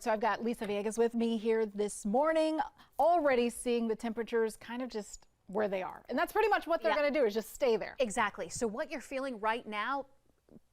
So I've got Lisa Viegas with me here this morning, already seeing the temperatures kind of just where they are. And that's pretty much what they're going to do, is just stay there. Exactly. So what you're feeling right now,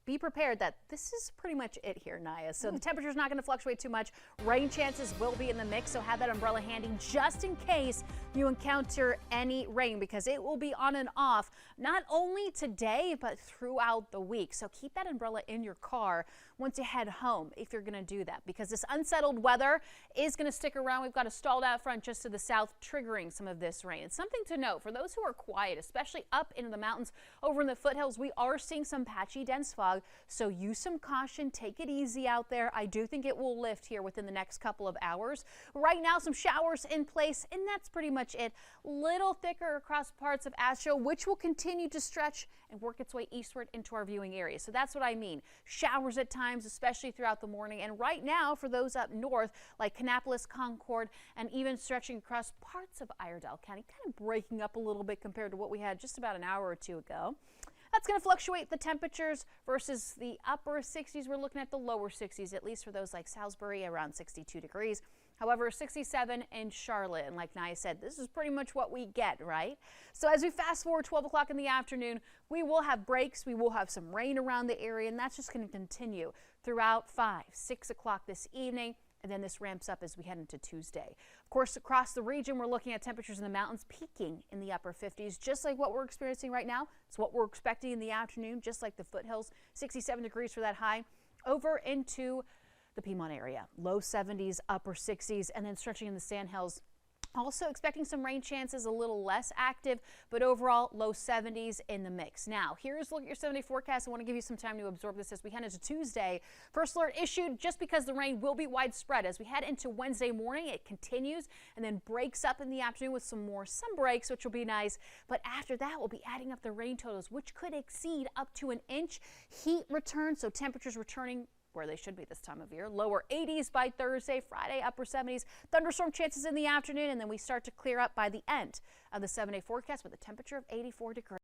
be prepared that this is pretty much it here, Naya. So the temperature's not going to fluctuate too much. Rain chances will be in the mix, so have that umbrella handy just in case you encounter any rain, because it will be on and off not only today but throughout the week. So keep that umbrella in your car once you head home if you're going to do that, because this unsettled weather is going to stick around. We've got a stalled out front just to the south triggering some of this rain. It's something to note for those who are quiet, especially up into the mountains over in the foothills. We are seeing some patchy dense fog. So use some caution, take it easy out there. I do think it will lift here within the next couple of hours. Right now, some showers in place, and that's pretty much it. Little thicker across parts of Astro, which will continue to stretch and work its way eastward into our viewing area. So that's what I mean. Showers at times, especially throughout the morning. And right now, for those up north, like Kannapolis, Concord, and even stretching across parts of Iredell County, kind of breaking up a little bit compared to what we had just about an hour or two ago. That's going to fluctuate the temperatures versus the upper 60s. We're looking at the lower 60s, at least for those like Salisbury, around 62 degrees. However, 67 in Charlotte. And like Naya said, this is pretty much what we get, right? So as we fast forward 12 o'clock in the afternoon, we will have breaks. We will have some rain around the area, and that's just going to continue throughout 5, 6 o'clock this evening. And then this ramps up as we head into Tuesday. Of course, across the region, we're looking at temperatures in the mountains peaking in the upper 50s, just like what we're experiencing right now. It's what we're expecting in the afternoon, just like the foothills, 67 degrees for that high. Over into the Piedmont area, low 70s, upper 60s, and then stretching in the Sandhills. Also expecting some rain chances, a little less active, but overall low 70s in the mix. Now, here's a look at your 7-day forecast. I want to give you some time to absorb this as we head into Tuesday. First alert issued just because the rain will be widespread. As we head into Wednesday morning, it continues and then breaks up in the afternoon with some more sun breaks, which will be nice. But after that, we'll be adding up the rain totals, which could exceed up to an inch. Heat returns, so temperatures returning where they should be this time of year. Lower 80s by Thursday, Friday, upper 70s. Thunderstorm chances in the afternoon, and then we start to clear up by the end of the 7-day forecast with a temperature of 84 degrees.